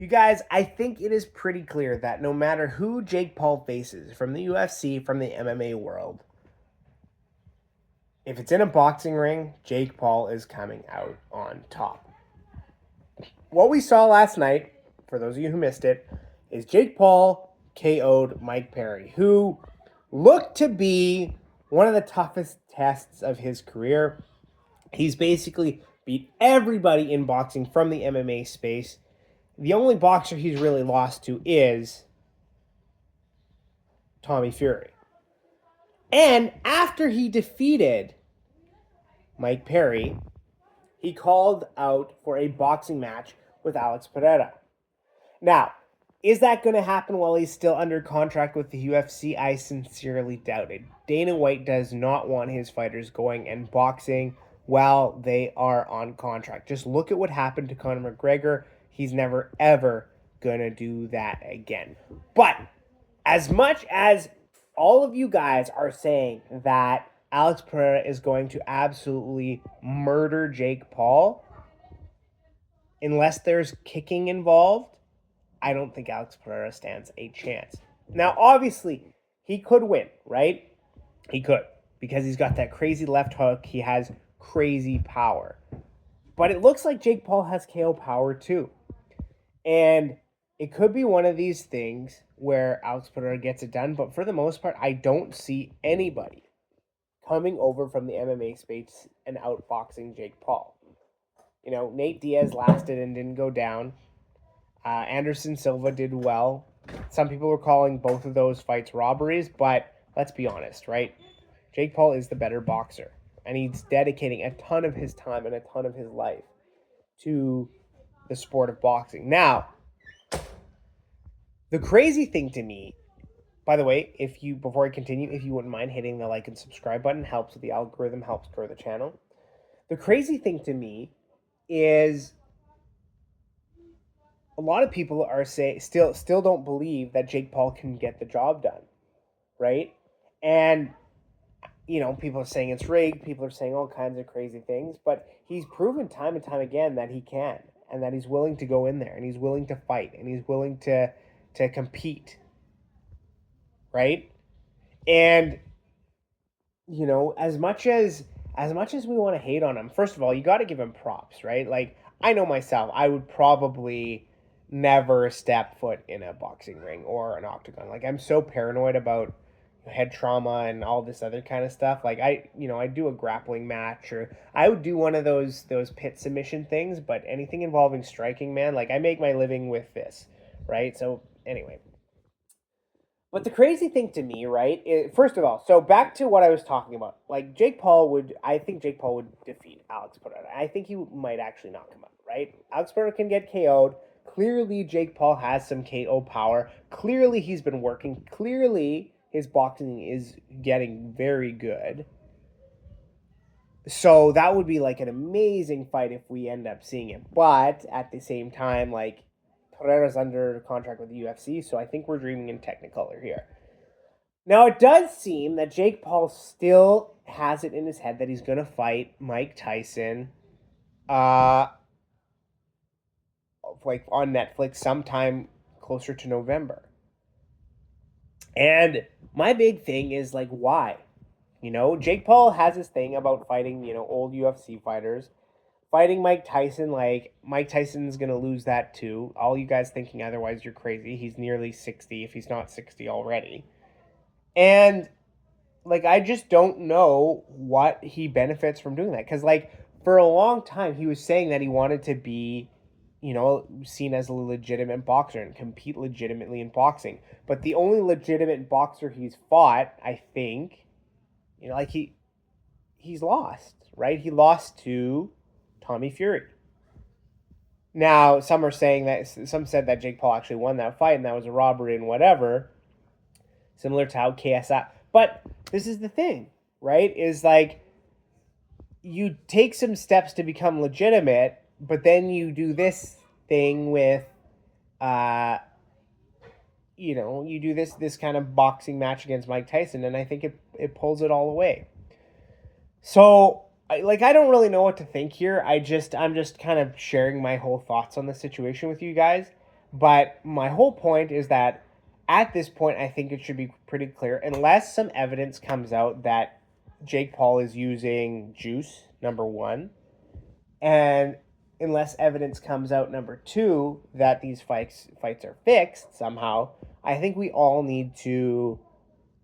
You guys, I think it is pretty clear that no matter who Jake Paul faces from the UFC, from the MMA world, if it's in a boxing ring, Jake Paul is coming out on top. What we saw last night, for those of you who missed it, is Jake Paul KO'd Mike Perry, who looked to be one of the toughest tests of his career. He's basically beat everybody in boxing from the MMA space. The only boxer he's really lost to is Tommy Fury. And after he defeated Mike Perry, he called out for a boxing match with Alex Pereira. Now, is that going to happen while he's still under contract with the UFC? I sincerely doubt it. Dana White does not want his fighters going and boxing while they are on contract. Just look at what happened to Conor McGregor. He's never, ever going to do that again. But as much as all of you guys are saying that Alex Pereira is going to absolutely murder Jake Paul, unless there's kicking involved, I don't think Alex Pereira stands a chance. Now, obviously, he could win, right? He could, because he's got that crazy left hook. He has crazy power. But it looks like Jake Paul has KO power too. And it could be one of these things where Alex Pereira gets it done. But for the most part, I don't see anybody coming over from the MMA space and outboxing Jake Paul. You know, Nate Diaz lasted and didn't go down. Anderson Silva did well. Some people were calling both of those fights robberies, but let's be honest, right? Jake Paul is the better boxer, and he's dedicating a ton of his time and a ton of his life to the sport of boxing. Now, the crazy thing to me, by the way, before I continue, if you wouldn't mind hitting the like and subscribe button, helps with the algorithm, helps grow the channel. The crazy thing to me is a lot of people are still don't believe that Jake Paul can get the job done, right? And people are saying it's rigged. People are saying all kinds of crazy things, but he's proven time and time again that he can, and that he's willing to go in there, and he's willing to fight, and he's willing to compete, right? And as much as we want to hate on him, first of all, you got to give him props, right? Like, I know myself, I would probably never step foot in a boxing ring or an octagon. Like, I'm so paranoid about head trauma and all this other kind of stuff. Like, I do a grappling match, or I would do one of those pit submission things, but anything involving striking, man, like, I make my living with this, right? So anyway, but the crazy thing to me, right, is, first of all, so back to what I was talking about. Like, I think Jake Paul would defeat Alex Pereira. I think he might actually knock him out, right? Alex Pereira can get KO'd. Clearly, Jake Paul has some KO power. Clearly, he's been working. Clearly, his boxing is getting very good. So that would be like an amazing fight if we end up seeing it. But at the same time, like, Pereira's under contract with the UFC, so I think we're dreaming in Technicolor here. Now, it does seem that Jake Paul still has it in his head that he's going to fight Mike Tyson like on Netflix sometime closer to November. And my big thing is, like, why? Jake Paul has this thing about fighting, old UFC fighters. Fighting Mike Tyson, like, Mike Tyson's going to lose that too. All you guys thinking otherwise, you're crazy. He's nearly 60, if he's not 60 already. And, like, I just don't know what he benefits from doing that. Because, like, for a long time, he was saying that he wanted to be, seen as a legitimate boxer and compete legitimately in boxing. But the only legitimate boxer he's fought, I think, he's lost, right? He lost to Tommy Fury. Now, some said that Jake Paul actually won that fight and that was a robbery and whatever, similar to how KSI. But this is the thing, right? Is like, you take some steps to become legitimate, but then you do this thing with, you do this kind of boxing match against Mike Tyson, and I think it pulls it all away. So, I don't really know what to think here. I'm just kind of sharing my whole thoughts on the situation with you guys. But my whole point is that at this point, I think it should be pretty clear, unless some evidence comes out that Jake Paul is using juice, number one, and unless evidence comes out, number two, that these fights are fixed somehow, I think we all need to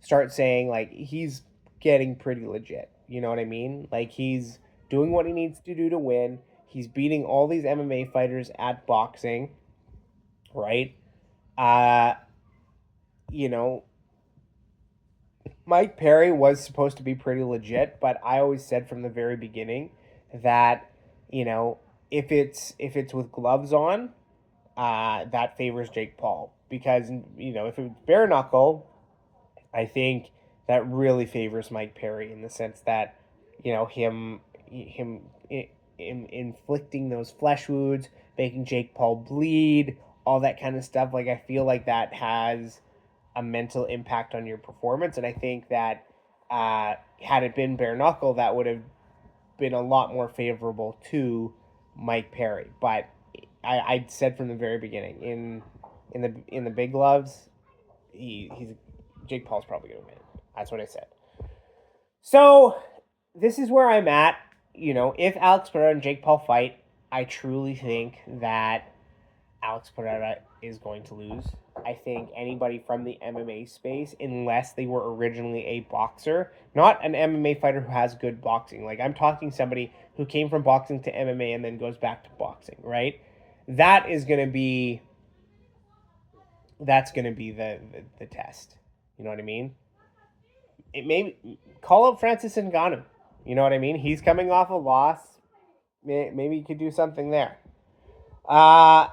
start saying, like, he's getting pretty legit. You know what I mean? Like, he's doing what he needs to do to win. He's beating all these MMA fighters at boxing, right? Uh, you know, Mike Perry was supposed to be pretty legit, but I always said from the very beginning that, you know, if it's with gloves on, that favors Jake Paul, because, you know, if it was bare knuckle, I think that really favors Mike Perry, in the sense that, you know, him inflicting those flesh wounds, making Jake Paul bleed, all that kind of stuff. Like, I feel like that has a mental impact on your performance, and I think that had it been bare knuckle, that would have been a lot more favorable to Mike Perry. But I said from the very beginning, in the big gloves, he's Jake Paul's probably gonna win. That's what I said. So this is where I'm at. You know, if Alex Pereira and Jake Paul fight, I truly think that Alex Pereira is going to lose. I think anybody from the MMA space, unless they were originally a boxer, not an MMA fighter who has good boxing. Like, I'm talking somebody who came from boxing to MMA and then goes back to boxing, right? That is going to be that's going to be the test. You know what I mean? It may call up Francis Ngannou. You know what I mean? He's coming off a loss. Maybe you could do something there. Uh,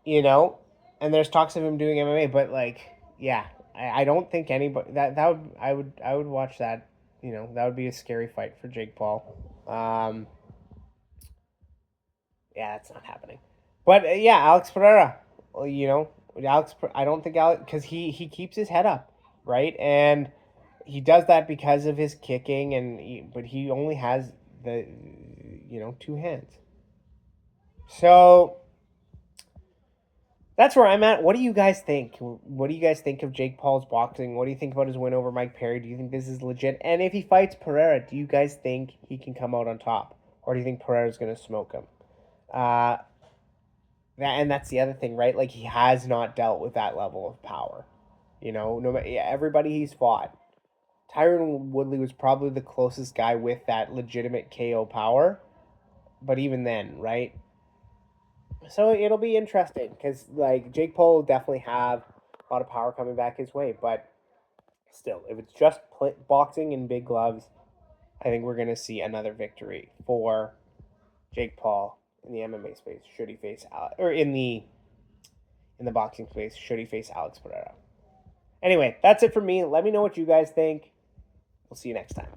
you know, and there's talks of him doing MMA, but, like, yeah, I don't think anybody that would I would watch that. You know, that would be a scary fight for Jake Paul. Um, yeah, that's not happening. But yeah, Alex Pereira. Well, you know, I don't think Alex, because he keeps his head up, right, and he does that because of his kicking, but he only has the, two hands. So that's where I'm at. What do you guys think? What do you guys think of Jake Paul's boxing? What do you think about his win over Mike Perry? Do you think this is legit? And if he fights Pereira, do you guys think he can come out on top? Or do you think Pereira's going to smoke him? Uh, and that's the other thing, right? Like, he has not dealt with that level of power. You know, no matter, yeah, everybody he's fought. Tyron Woodley was probably the closest guy with that legitimate KO power. But even then, right? So it'll be interesting, because, like, Jake Paul will definitely have a lot of power coming back his way, but still, if it's just boxing in big gloves, I think we're gonna see another victory for Jake Paul in the MMA space. Should he face or in the boxing space? Should he face Alex Pereira? Anyway, that's it for me. Let me know what you guys think. We'll see you next time.